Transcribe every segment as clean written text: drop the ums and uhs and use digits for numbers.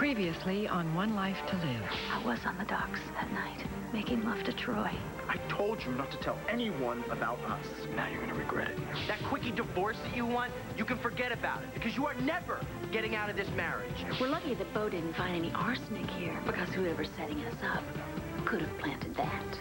Previously on One Life to Live. I was on the docks that night, making love to Troy. I told you not to tell anyone about us. Now you're gonna regret it. That quickie divorce that you want, you can forget about it, because you are never getting out of this marriage. We're lucky that Bo didn't find any arsenic here, because whoever's setting us up could have planted that.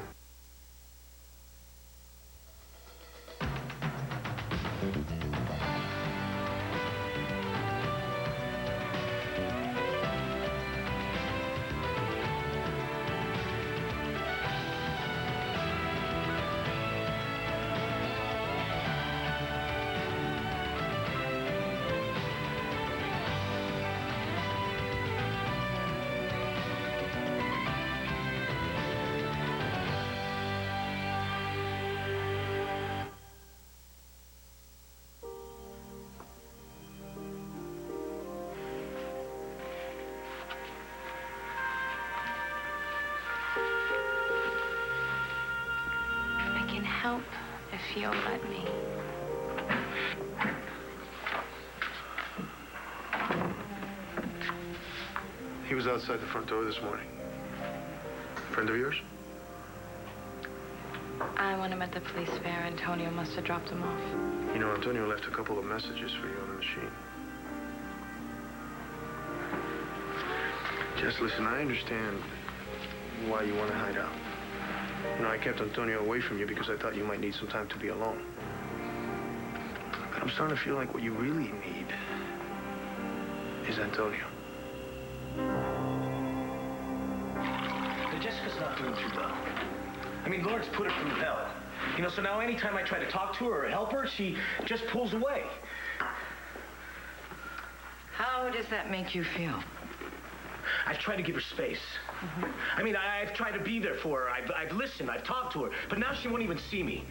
Help if you'll let me. He was outside the front door this morning. Friend of yours? I want him at the police fair. Antonio must have dropped him off. You know, Antonio left a couple of messages for you on the machine. Jess, listen, I understand why you want to hide out. You know, I kept Antonio away from you because I thought you might need some time to be alone. But I'm starting to feel like what you really need is Antonio. Jessica's not doing too well. I mean, Lawrence put her through hell. You know, so now anytime I try to talk to her or help her, she just pulls away. How does that make you feel? I've tried to give her space. I mean, I've tried to be there for her. I've listened, I've talked to her, but now she won't even see me.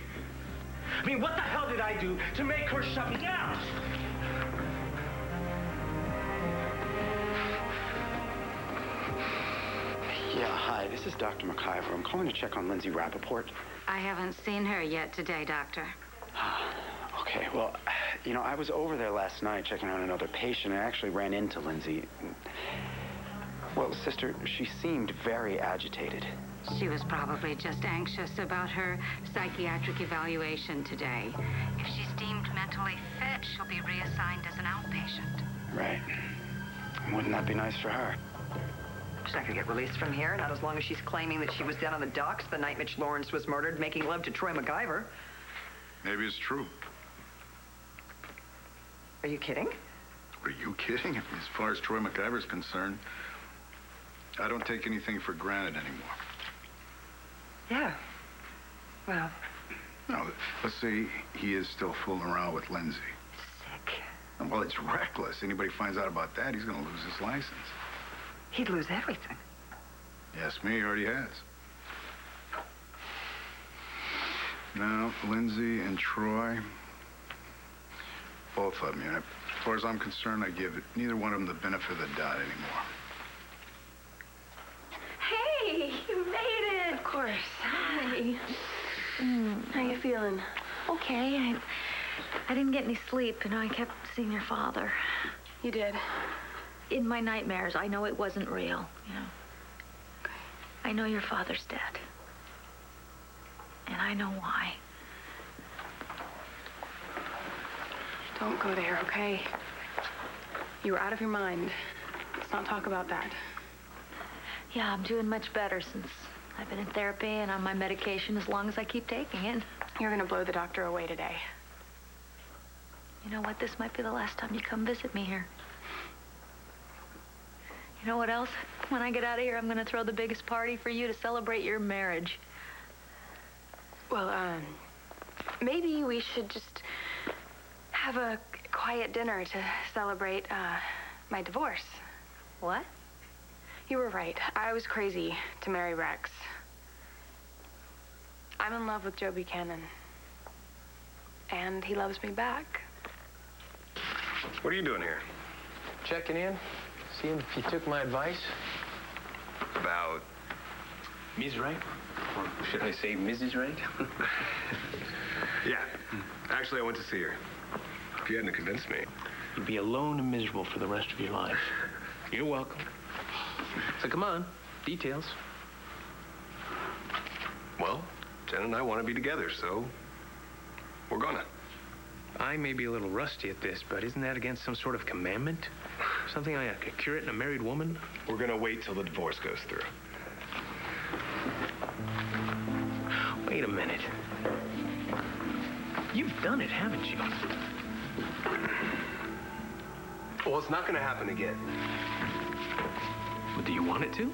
I mean, what the hell did I do to make her shut me down? Yeah, hi, this is Dr. McIver. I'm calling to check on Lindsay Rappaport. I haven't seen her yet today, Doctor. Okay, well, you know, I was over there last night checking on another patient. I actually ran into Lindsay. Well, sister, she seemed very agitated. She was probably just anxious about her psychiatric evaluation today. If she's deemed mentally fit, she'll be reassigned as an outpatient. Right. Wouldn't that be nice for her? She's not gonna get released from here, not as long as she's claiming that she was down on the docks the night Mitch Lawrence was murdered, making love to Troy McIver. Maybe it's true. Are you kidding? Are you kidding? As far as Troy McIver's concerned, I don't take anything for granted anymore. Yeah. Well. Now, let's say he is still fooling around with Lindsay. Sick. Well, it's reckless. Anybody finds out about that, he's gonna lose his license. He'd lose everything. Yes, me, he already has. Now, Lindsay and Troy, both of them, you know, as far as I'm concerned, I give neither one of them the benefit of the doubt anymore. Hey, you made it. Of course. Hi. How you feeling? Okay. I didn't get any sleep. You know, I kept seeing your father. You did? In my nightmares. I know it wasn't real, you know. Okay. I know your father's dead. And I know why. Don't go there, okay? You were out of your mind. Let's not talk about that. Yeah, I'm doing much better since I've been in therapy and on my medication as long as I keep taking it. You're gonna blow the doctor away today. You know what? This might be the last time you come visit me here. You know what else? When I get out of here, I'm gonna throw the biggest party for you to celebrate your marriage. Well, maybe we should just have a quiet dinner to celebrate, my divorce. What? You were right. I was crazy to marry Rex. I'm in love with Joe Buchanan. And he loves me back. What are you doing here? Checking in, seeing if you took my advice. About Ms. Wright? Or should I say Mrs. Wright? Yeah. Actually, I went to see her. If you hadn't convinced me. You'd be alone and miserable for the rest of your life. You're welcome. So come on, details. Well, Jen and I want to be together, so we're gonna. I may be a little rusty at this, but isn't that against some sort of commandment? Something like a curate and a married woman? We're gonna wait till the divorce goes through. Wait a minute. You've done it, haven't you? Well, it's not gonna happen again. But do you want it to?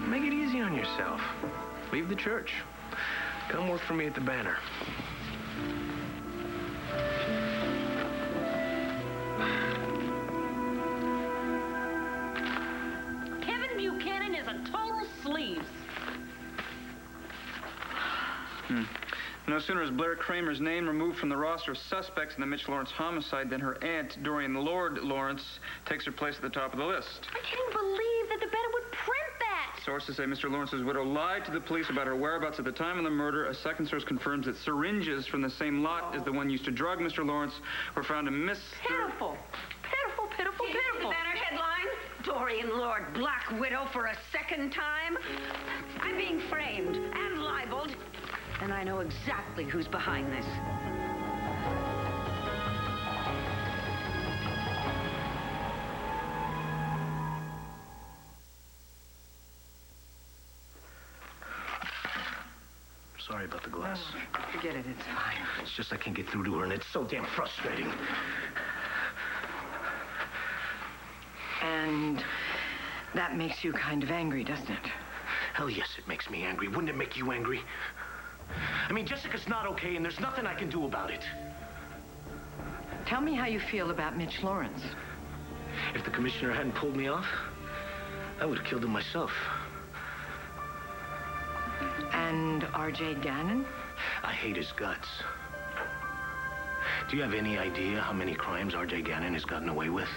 Make it easy on yourself. Leave the church. Come work for me at the Banner. Kevin Buchanan is a total sleaze. No sooner is Blair Kramer's name removed from the roster of suspects in the Mitch Lawrence homicide than her aunt, Doreen Lord Lawrence, takes her place at the top of the list. I can't believe that the Banner would print that. Sources say Mr. Lawrence's widow lied to the police about her whereabouts at the time of the murder. A second source confirms that syringes from the same lot as the one used to drug Mr. Lawrence were found in Mr. Pitiful. Pitiful, pitiful, pitiful. The Banner headline? Doreen Lord, Black Widow for a second time? I'm being framed and libeled. And I know exactly who's behind this. Sorry about the glass. Oh, forget it. It's fine. It's just I can't get through to her, and it's so damn frustrating. And that makes you kind of angry, doesn't it? Hell yes, it makes me angry. Wouldn't it make you angry? I mean, Jessica's not okay, and there's nothing I can do about it. Tell me how you feel about Mitch Lawrence. If the commissioner hadn't pulled me off, I would have killed him myself. And R.J. Gannon? I hate his guts. Do you have any idea how many crimes R.J. Gannon has gotten away with?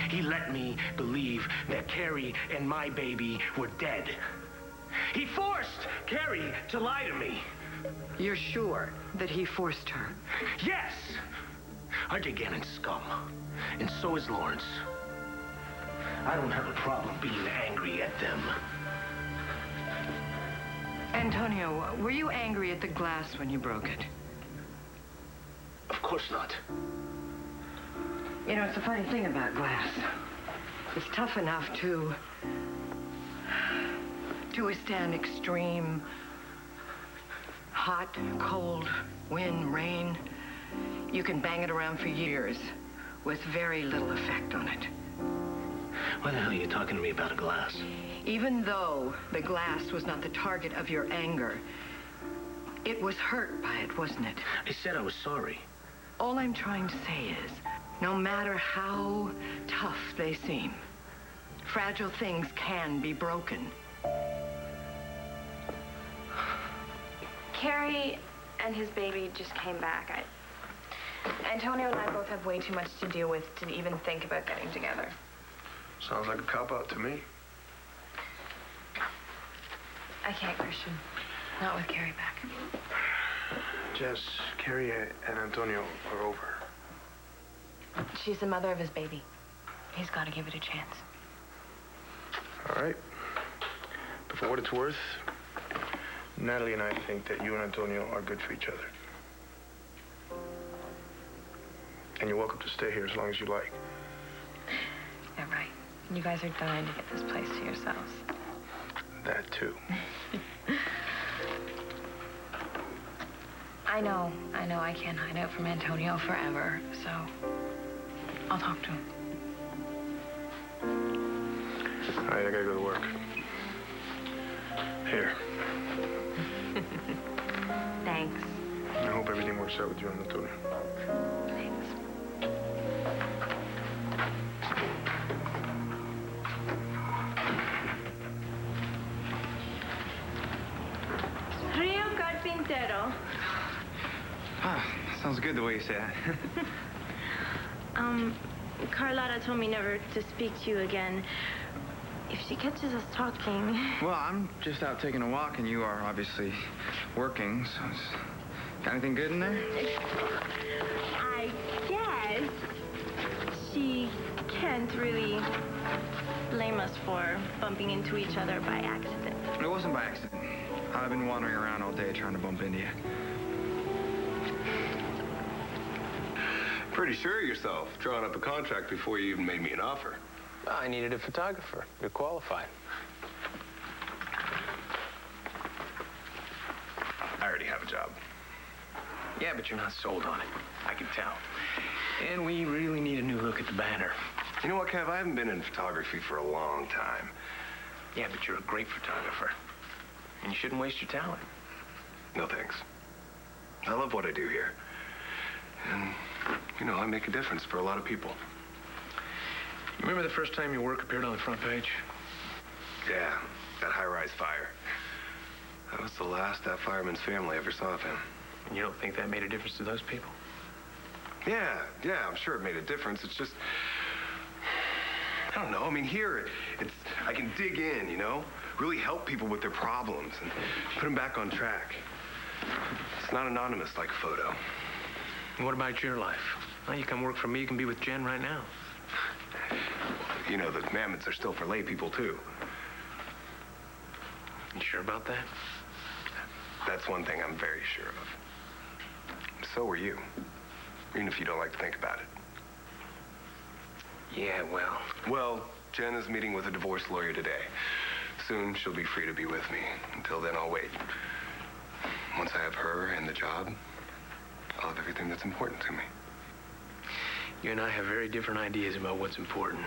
He let me believe that Carrie and my baby were dead. He forced Carrie to lie to me. You're sure that he forced her? Yes! R.J. Gannon's scum, and so is Lawrence. I don't have a problem being angry at them. Antonio, were you angry at the glass when you broke it? Of course not. You know, it's a funny thing about glass. It's tough enough to withstand extreme hot, cold, wind, rain. You can bang it around for years with very little effect on it. Why the hell are you talking to me about a glass? Even though the glass was not the target of your anger, it was hurt by it, wasn't it? I said I was sorry. All I'm trying to say is, no matter how tough they seem, fragile things can be broken. Carrie and his baby just came back. Antonio and I both have way too much to deal with to even think about getting together. Sounds like a cop-out to me. I can't, Christian. Not with Carrie back. Jess, Carrie and Antonio are over. She's the mother of his baby. He's got to give it a chance. All right. But for what it's worth, Natalie and I think that you and Antonio are good for each other. And you're welcome to stay here as long as you like. Yeah, right. You guys are dying to get this place to yourselves. That too. I know I can't hide out from Antonio forever, so I'll talk to him. All right, I gotta go to work. Here. Thanks. I hope everything works out with you and Antonio. Thanks. Rio Carpintero. Ah, sounds good the way you say that. Carlotta told me never to speak to you again. If she catches us talking... Well, I'm just out taking a walk, and you are obviously working, so... Got anything good in there? I guess she can't really blame us for bumping into each other by accident. It wasn't by accident. I've been wandering around all day trying to bump into you. Pretty sure of yourself, drawing up a contract before you even made me an offer. I needed a photographer. You're qualified. I already have a job. Yeah, but you're not sold on it. I can tell. And we really need a new look at the banner. You know what, Kev? I haven't been in photography for a long time. Yeah, but you're a great photographer. And you shouldn't waste your talent. No thanks. I love what I do here. And, you know, I make a difference for a lot of people. You remember the first time your work appeared on the front page? Yeah, that high-rise fire. That was the last that fireman's family ever saw of him. And you don't think that made a difference to those people? Yeah, I'm sure it made a difference. It's just, I don't know. I mean, here, I can dig in, you know? Really help people with their problems and put them back on track. It's not anonymous like a photo. And what about your life? Well, you come work for me, you can be with Jen right now. You know, the commandments are still for lay people, too. You sure about that? That's one thing I'm very sure of. So are you. Even if you don't like to think about it. Yeah, well... Well, Jen is meeting with a divorce lawyer today. Soon she'll be free to be with me. Until then, I'll wait. Once I have her and the job, I'll have everything that's important to me. You and I have very different ideas about what's important.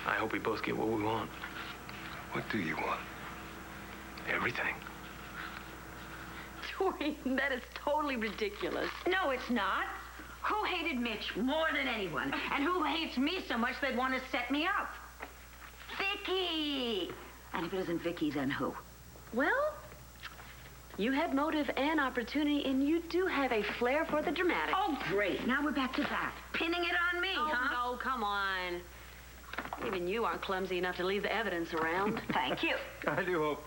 I hope we both get what we want. What do you want? Everything. Doreen, that is totally ridiculous. No, it's not. Who hated Mitch more than anyone? And who hates me so much they'd want to set me up? Vicky! And if it isn't Vicky, then who? Well, you had motive and opportunity, and you do have a flair for the dramatic. Oh, great. Now we're back to that. Pinning it on me, huh? Oh, no, come on. Even you aren't clumsy enough to leave the evidence around. Thank you. I do hope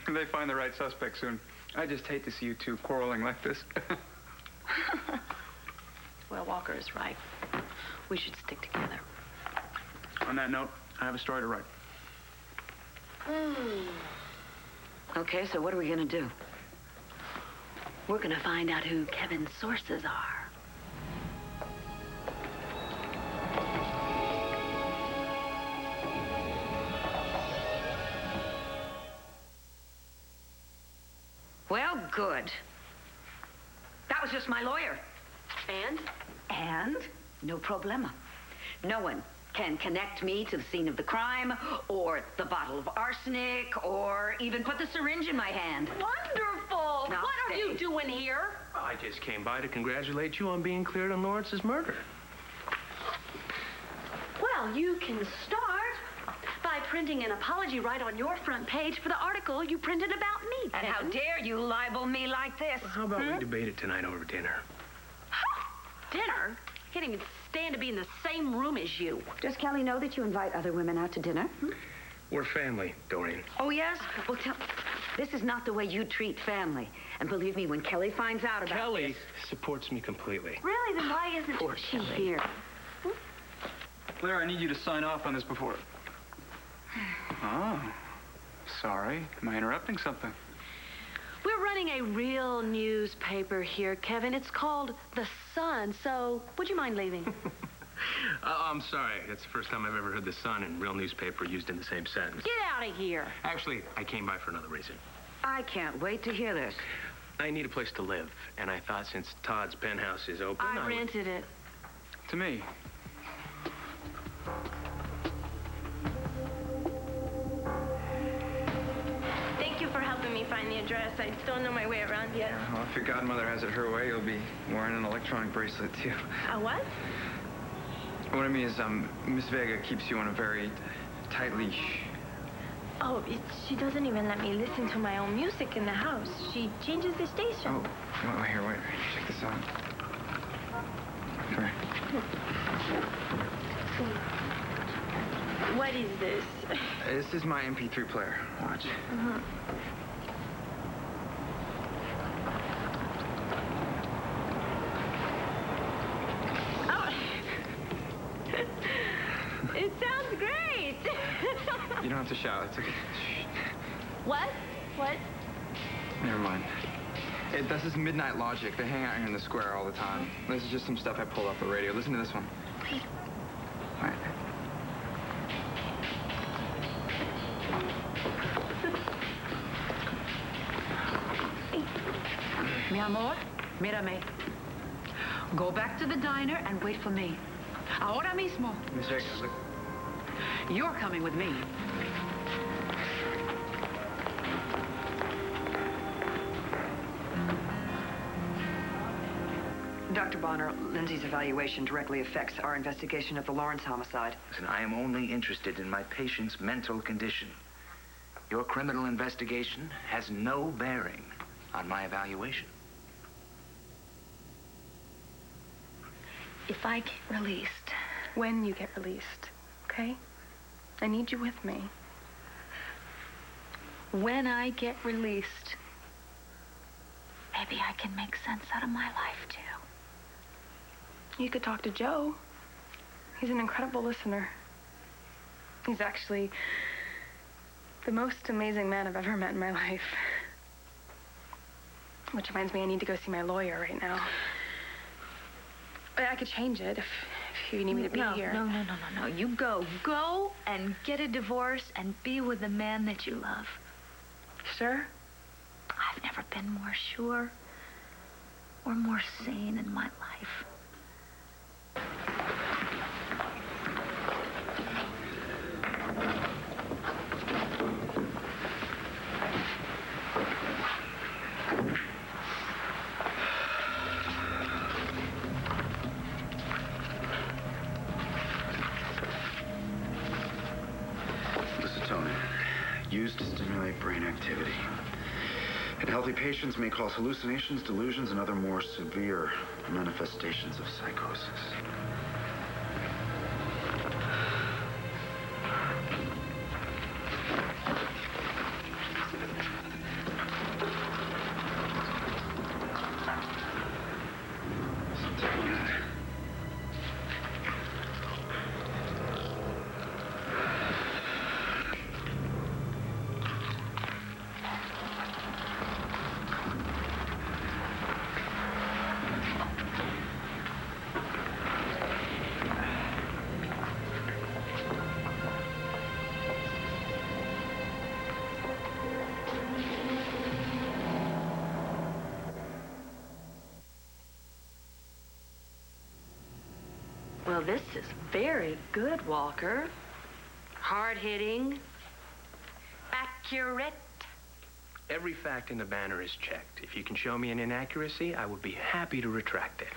they find the right suspect soon. I just hate to see you two quarreling like this. Well, Walker is right. We should stick together. On that note, I have a story to write. Okay, so what are we gonna do? We're gonna find out who Kevin's sources are. Well, good. That was just my lawyer. And? And no problema. No one can connect me to the scene of the crime, or the bottle of arsenic, or even put the syringe in my hand. Wonderful! Now, what are you doing here? Well, I just came by to congratulate you on being cleared on Lawrence's murder. Well, you can start by printing an apology right on your front page for the article you printed about me. And how dare you libel me like this? Well, how about we debate it tonight over dinner? Dinner? Can't even stand to be in the same room as you. Does Kelly know that you invite other women out to dinner? We're family, Doreen. Oh, yes? Well, this is not the way you treat family. And believe me, when Kelly finds out about Kelly supports me completely. Really? Then why isn't she here? Blair, I need you to sign off on this before... Oh, sorry. Am I interrupting something? We're running a real newspaper here, Kevin. It's called The Sun, so would you mind leaving? I'm sorry. That's the first time I've ever heard The Sun and real newspaper used in the same sentence. Get out of here. Actually, I came by for another reason. I can't wait to hear this. I need a place to live, and I thought since Todd's penthouse is open, I rented it. To me. Thank you for helping me find the address. I don't know my way around yet. Well, if your godmother has it her way, you'll be wearing an electronic bracelet, too. A what? What I mean is, Miss Vega keeps you on a very tight leash. Oh, she doesn't even let me listen to my own music in the house. She changes the station. Oh, here, wait. Check this out. Come here. What is this? This is my MP3 player. Watch. great. You don't have to shout. It's okay. What? What? Never mind. This is Midnight Logic. They hang out here in the square all the time. This is just some stuff I pulled off the radio. Listen to this one. Please. All right. Mi amor, mírame. Go back to the diner and wait for me. Ahora mismo. Miss Eggers, look. You're coming with me. Dr. Bonner, Lindsay's evaluation directly affects our investigation of the Lawrence homicide. Listen, I am only interested in my patient's mental condition. Your criminal investigation has no bearing on my evaluation. If I get released... When you get released, okay? I need you with me. When I get released, maybe I can make sense out of my life, too. You could talk to Joe. He's an incredible listener. He's actually the most amazing man I've ever met in my life. Which reminds me, I need to go see my lawyer right now. But I could change it if you need me to be here. No. You go. Go and get a divorce and be with the man that you love. Sure? I've never been more sure or more sane in my life. Melatonin, used to stimulate brain activity. In healthy patients may cause hallucinations, delusions, and other more severe manifestations of psychosis. Well, this is very good, Walker. Hard-hitting. Accurate. Every fact in the banner is checked. If you can show me an inaccuracy, I would be happy to retract it.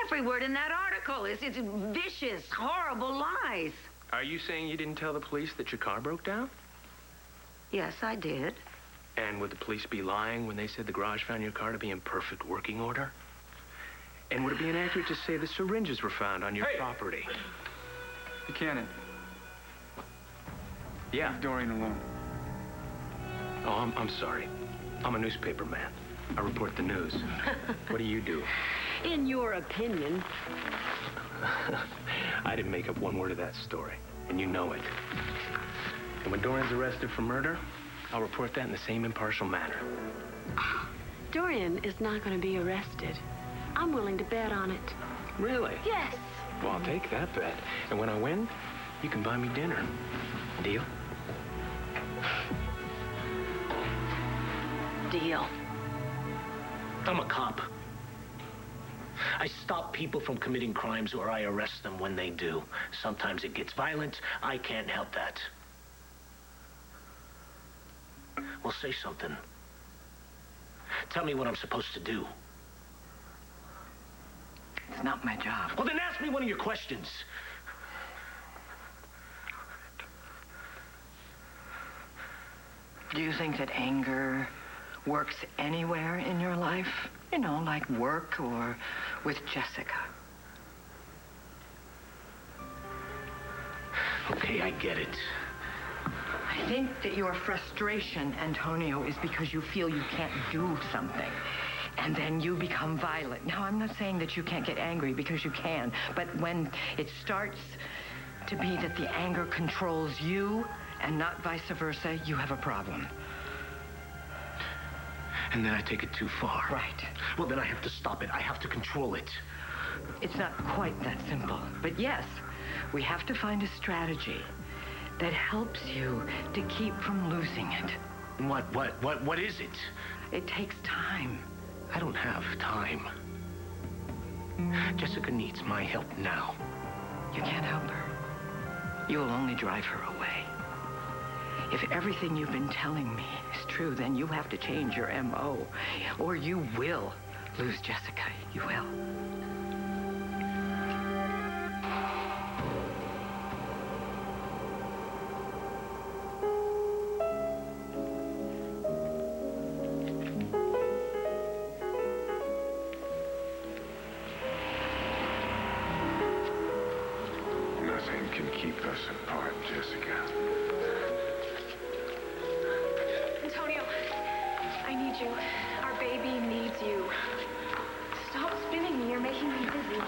Every word in that article is vicious, horrible lies. Are you saying you didn't tell the police that your car broke down? Yes, I did. And would the police be lying when they said the garage found your car to be in perfect working order? And would it be inaccurate to say the syringes were found on your property? Buchanan. Yeah. Leave Dorian alone. Oh, I'm sorry. I'm a newspaper man. I report the news. What do you do? In your opinion. I didn't make up one word of that story, and you know it. And when Dorian's arrested for murder, I'll report that in the same impartial manner. Dorian is not going to be arrested. I'm willing to bet on it. Really? Yes. Well, I'll take that bet. And when I win, you can buy me dinner. Deal? Deal. I'm a cop. I stop people from committing crimes or I arrest them when they do. Sometimes it gets violent. I can't help that. Well, say something. Tell me what I'm supposed to do. It's not my job. Well, then ask me one of your questions. Do you think that anger works anywhere in your life? You know, like work or with Jessica? Okay, I get it. I think that your frustration, Antonio, is because you feel you can't do something. And then you become violent. Now, I'm not saying that you can't get angry, because you can. But when it starts to be that the anger controls you and not vice versa, you have a problem. And then I take it too far. Right. Well, then I have to stop it. I have to control it. It's not quite that simple. But yes, we have to find a strategy that helps you to keep from losing it. What is it? It takes time. I don't have time. Jessica needs my help now. You can't help her. You will only drive her away. If everything you've been telling me is true, then you have to change your MO, or you will lose Jessica. You will. Nothing can keep us apart, Jessica. Antonio, I need you. Our baby needs you. Stop spinning me. You're making me dizzy.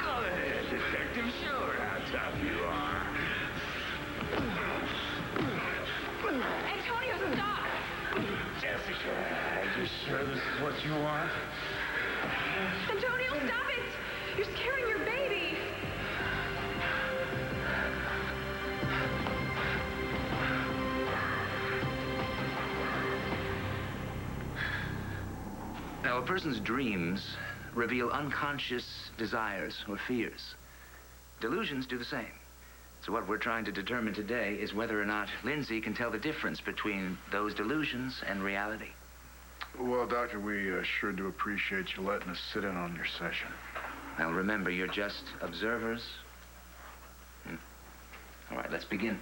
Go ahead, Detective. Show her how tough you are. Antonio, stop! Jessica, are you sure this is what you want? Antonio, stop it! You're scaring your baby! Now, a person's dreams reveal unconscious desires or fears. Delusions do the same. So what we're trying to determine today is whether or not Lindsay can tell the difference between those delusions and reality. Well, Doctor, we sure do appreciate you letting us sit in on your session. Now, remember, you're just observers. All right, let's begin.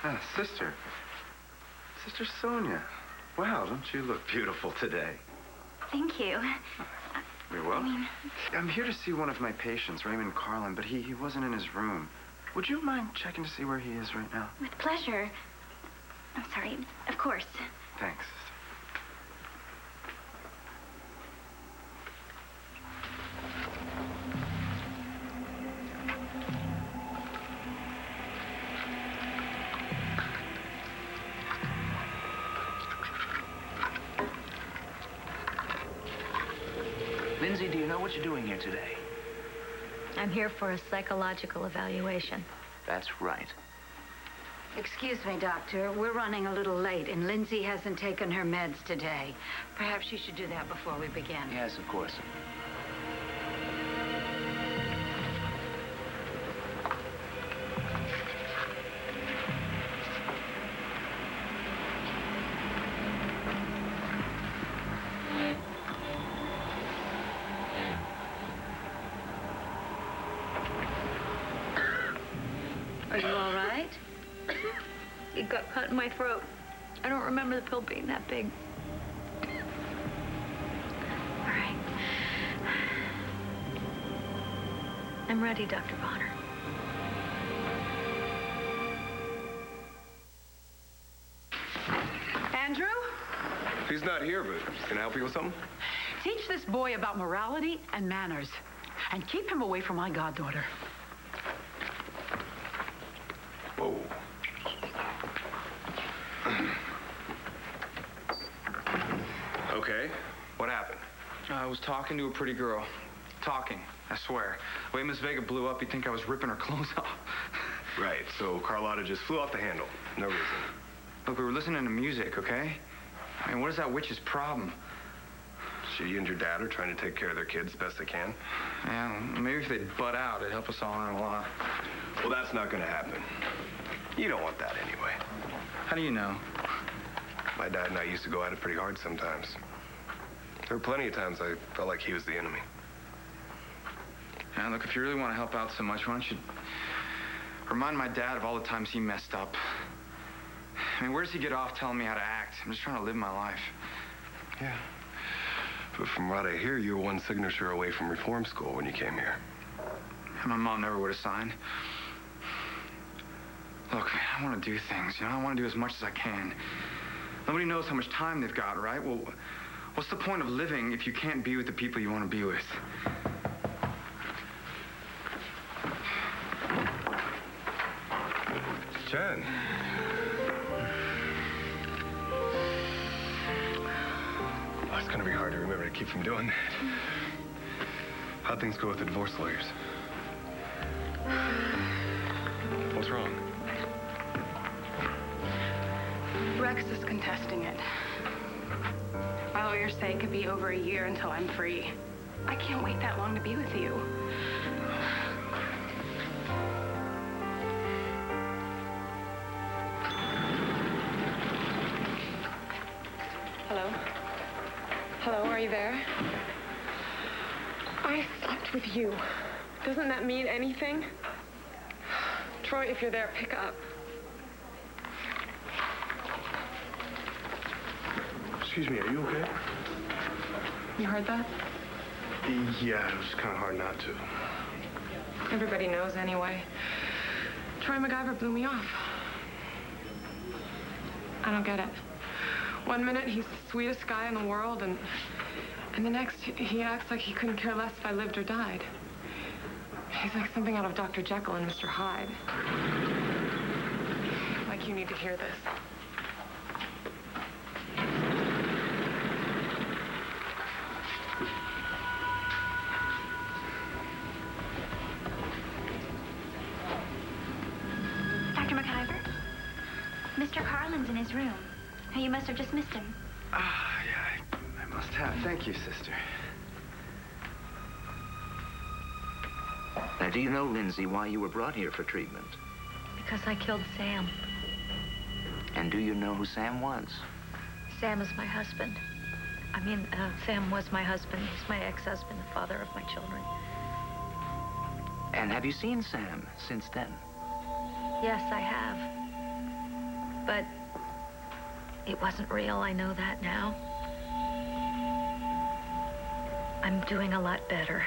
Ah, Sister. Sister Sonia. Wow, don't you look beautiful today? Thank you. You're welcome. I'm here to see one of my patients, Raymond Carlin, but he wasn't in his room. Would you mind checking to see where he is right now? With pleasure. I'm sorry. Of course. Thanks. Lindsay, do you know what you're doing here today? I'm here for a psychological evaluation. That's right. Excuse me, Doctor. We're running a little late, and Lindsay hasn't taken her meds today. Perhaps you should do that before we begin. Yes, of course. Are you all right? It got cut in my throat. I don't remember the pill being that big. All right. I'm ready, Dr. Bonner. Andrew, He's not here, but can I help you with something? teach this boy about morality and manners. And keep him away from my goddaughter. Whoa. Okay, what happened? I was talking to a pretty girl. Talking, I swear. The way Miss Vega blew up, you'd think I was ripping her clothes off. Right, so Carlotta just flew off the handle. No reason. Look, we were listening to music, okay? I mean, what is that witch's problem? She and your dad are trying to take care of their kids best they can. Yeah, maybe if they'd butt out, it'd help us all out a lot. Well, that's not going to happen. You don't want that anyway. How do you know? My dad and I used to go at it pretty hard sometimes. There were plenty of times I felt like he was the enemy. Yeah, look, if you really want to help out so much, why don't you Remind my dad of all the times he messed up. I mean, where does he get off telling me how to act? I'm just trying to live my life. Yeah. But from what I hear, you were one signature away from reform school when you came here. And my mom never would have signed. Look, man, I want to do things, you know? I want to do as much as I can. Nobody knows how much time they've got, right? Well, what's the point of living if you can't be with the people you want to be with? Jen. Oh, it's gonna be hard to remember to keep from doing that. How'd things go with the divorce lawyers? What's wrong? Rex is contesting it. My lawyers say it could be over a year until I'm free. I can't wait that long to be with you. Hello? Hello, are you there? I slept with you. Doesn't that mean anything? Troy, if you're there, pick up. Excuse me, are you okay? You heard that? Yeah, it was kind of hard not to. Everybody knows anyway. Troy MacGyver blew me off. I don't get it. 1 minute, he's the sweetest guy in the world, and the next, he acts like he couldn't care less if I lived or died. He's like something out of Dr. Jekyll and Mr. Hyde. Like, you need to hear this. Dr. MacGyver? Mr. Carlin's in his room. You must have just missed him. Ah, yeah, I must have. Thank you, sister. Now, do you know, Lindsay, why you were brought here for treatment? Because I killed Sam. And do you know who Sam was? Sam is my husband. Sam was my husband. He's my ex-husband, the father of my children. And have you seen Sam since then? Yes, I have. But it wasn't real. I know that now. I'm doing a lot better.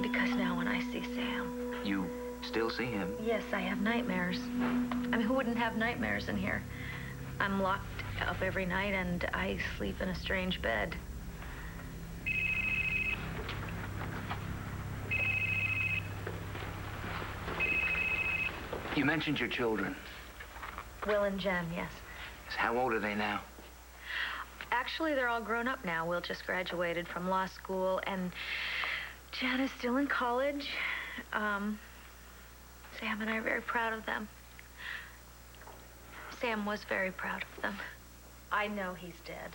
Because now when I see Sam... You still see him? Yes, I have nightmares. I mean, who wouldn't have nightmares in here? I'm locked up every night and I sleep in a strange bed. You mentioned your children. Will and Jen, yes. How old are they now? Actually, they're all grown up now. Will just graduated from law school, and Jen is still in college. Sam and I are very proud of them. Sam was very proud of them. I know he's dead.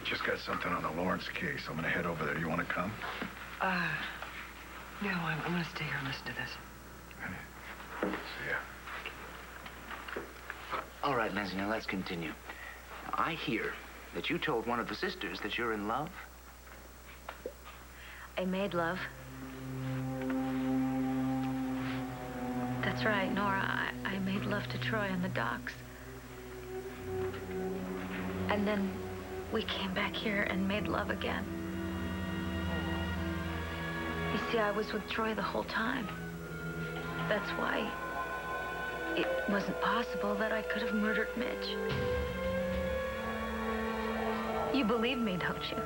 Just got something on the Lawrence case. I'm gonna head over there. You wanna come? No, I'm gonna stay here and listen to this. See ya. All right, Lindsay, now let's continue. I hear that you told one of the sisters that you're in love. I made love. That's right, Nora. I made love to Troy on the docks. And then we came back here and made love again. You see, I was with Troy the whole time. That's why it wasn't possible that I could have murdered Mitch. You believe me, don't you?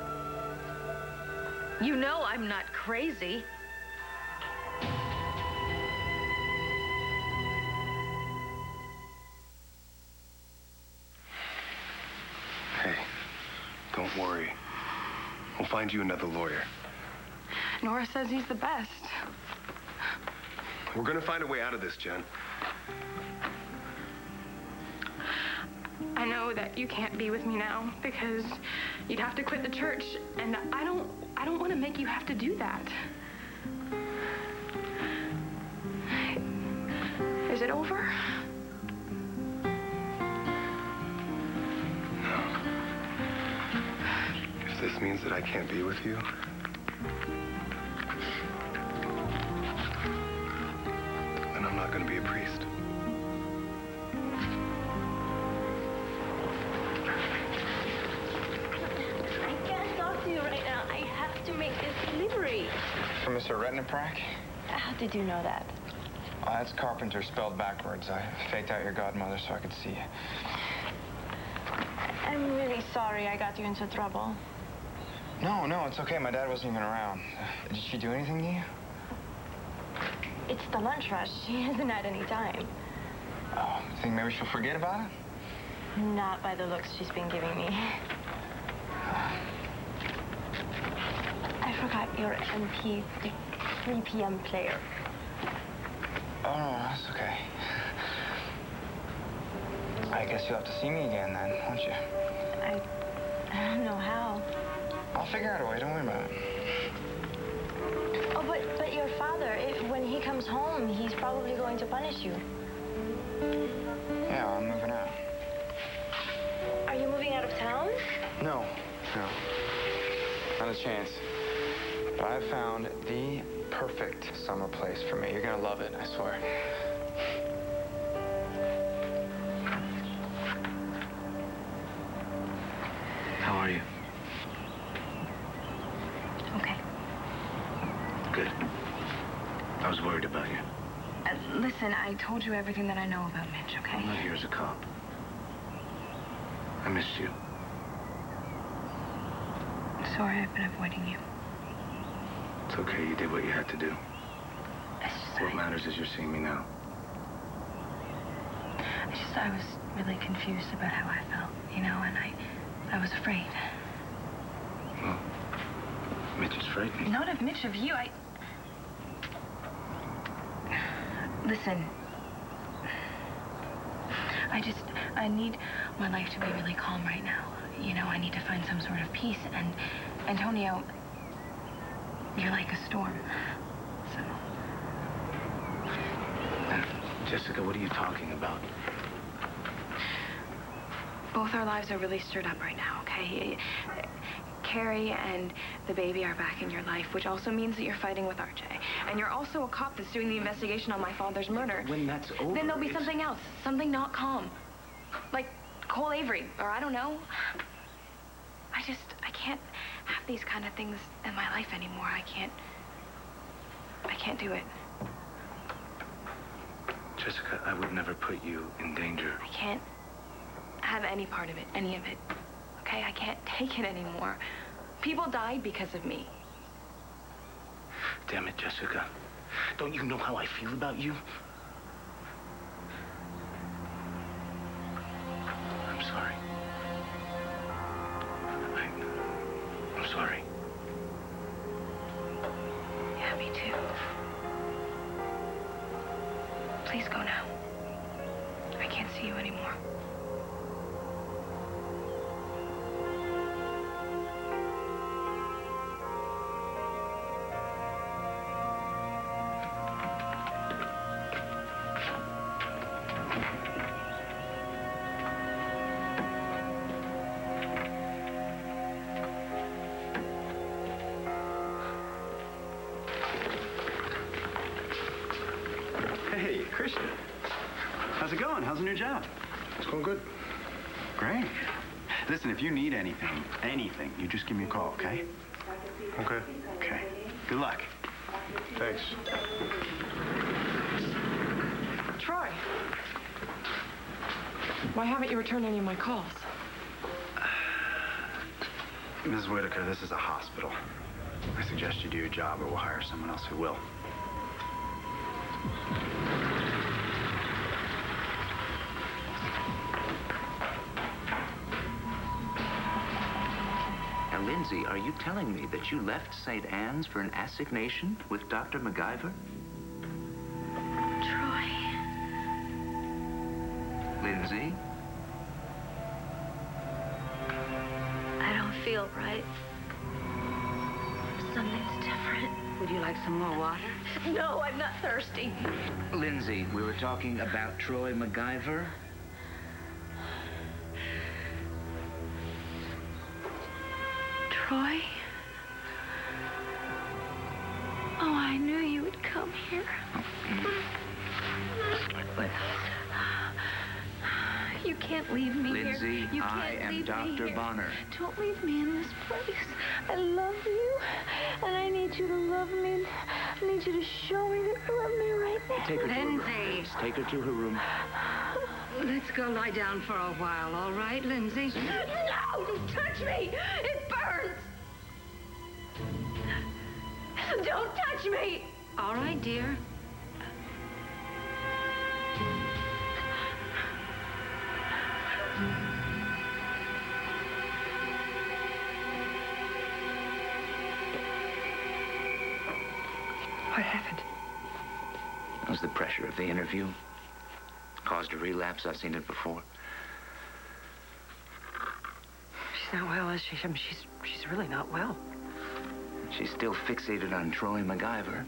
You know I'm not crazy. Hey, don't worry. We'll find you another lawyer. Nora says he's the best. We're gonna find a way out of this, Jen. I know that you can't be with me now because you'd have to quit the church, and I don't want to make you have to do that. Is it over? No. If this means that I can't be with you, then I'm not going to be a priest. I can't talk to you right now. I have to make this delivery. For Mr. Retnaprak? How did you know that? That's Carpenter spelled backwards. I faked out your godmother so I could see you. I'm really sorry I got you into trouble. No, it's okay. My dad wasn't even around. Did she do anything to you? It's the lunch rush. She hasn't had any time. Oh, you think maybe she'll forget about it? Not by the looks she's been giving me. I forgot your MP 3 p.m. player. Oh, no, that's okay. I guess you'll have to see me again then, won't you? I don't know how. I'll figure out a way. Don't worry about it. Oh, but your father, when he comes home, he's probably going to punish you. Yeah, I'm moving out. Are you moving out of town? No. Not a chance. But I've found the perfect summer place for me. You're gonna love it, I swear. How are you? Okay. Good. I was worried about you. Listen, I told you everything that I know about Mitch, okay? I'm not here as a cop. I missed you. Sorry I've been avoiding you. It's okay. You did what you had to do. What matters is you're seeing me now. I was really confused about how I felt, and I was afraid. Well, Mitch is frightening. Not of Mitch, of you. Listen. I need my life to be really calm right now. I need to find some sort of peace, and Antonio, you're like a storm. So. Jessica, what are you talking about? Both our lives are really stirred up right now, okay? Carrie and the baby are back in your life, which also means that you're fighting with RJ. And you're also a cop that's doing the investigation on my father's murder. When that's over, then there'll be something else, something not calm. Like Cole Avery, or I don't know. I can't have these kind of things in my life anymore. I can't do it. Jessica, I would never put you in danger. I can't have any part of it, any of it. Okay, I can't take it anymore. People died because of me. Damn it, Jessica. Don't you know how I feel about you? I'm sorry. I'm sorry. Yeah, me too. Please go now. I can't see you anymore. Hey, Christian. How's it going? How's the new job? It's going good. Great. Listen, if you need anything, you just give me a call, okay? Okay. Okay. Good luck. Thanks. Troy. Why haven't you returned any of my calls? Ms. Whitaker, this is a hospital. I suggest you do your job or we'll hire someone else who will. Now, Lindsay, are you telling me that you left St. Anne's for an assignation with Dr. MacGyver? Troy. Lindsay? I don't feel right. Something's different. Would you like some more water? No, I'm not thirsty. Lindsay, we were talking about Troy MacGyver. Troy? Oh, I knew you would come here. You can't leave me here. Lindsay, You I can't am leave me Dr. here. Bonner. Don't leave me in this place. I love you, and I need you to love me. I need you to show me that you love me right now. Take her to her room. Lindsay. Please. Take her to her room. Let's go lie down for a while, all right, Lindsay? No! Don't touch me! It burns! Don't touch me! All right, dear. What happened? It was the pressure of the interview. Caused a relapse. I've seen it before. She's not well, is she? I mean, she's really not well. She's still fixated on Troy MacGyver.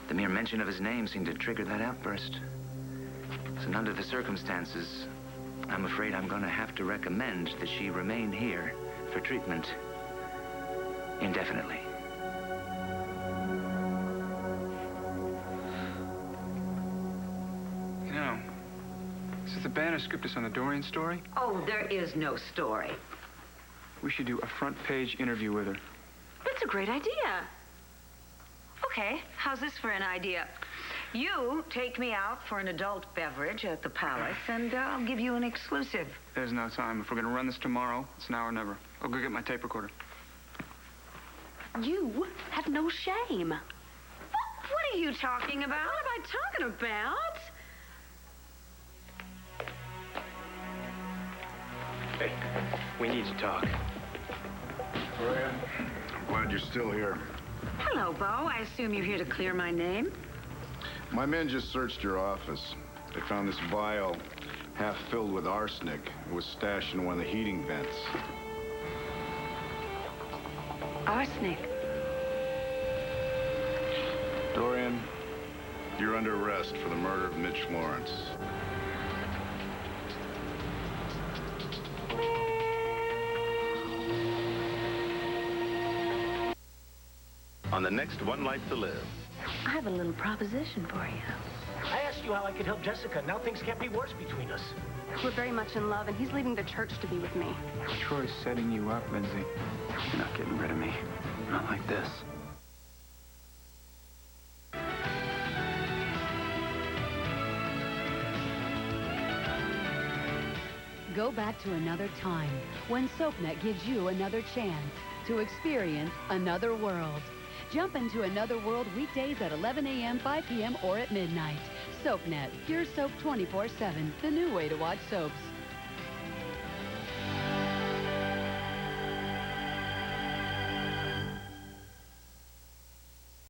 The mere mention of his name seemed to trigger that outburst. So under the circumstances, I'm afraid I'm going to have to recommend that she remain here for treatment indefinitely. You know, since the banner scooped us on the Dorian story, Oh, there is no story. we should do a front-page interview with her. That's a great idea. Okay, how's this for an idea? You take me out for an adult beverage at the Palace, and I'll give you an exclusive. There's no time. If we're going to run this tomorrow, it's now or never. I'll go get my tape recorder. You have no shame. What are you talking about? What am I talking about? Hey, we need to talk. Brian, I'm glad you're still here. Hello, Bo. I assume you're here to clear my name? My men just searched your office. They found this vial half filled with arsenic. It was stashed in one of the heating vents. Arsenic. Dorian, you're under arrest for the murder of Mitch Lawrence. On the next One Life to Live. I have a little proposition for you. I asked you how I could help Jessica. Now things can't be worse between us. We're very much in love, and he's leaving the church to be with me. Troy's setting you up, Lindsay. You're not getting rid of me. Not like this. Go back to another time when SoapNet gives you another chance to experience another world. Jump into another world weekdays at 11 a.m., 5 p.m., or at midnight. SoapNet, your soap 24/7, the new way to watch soaps.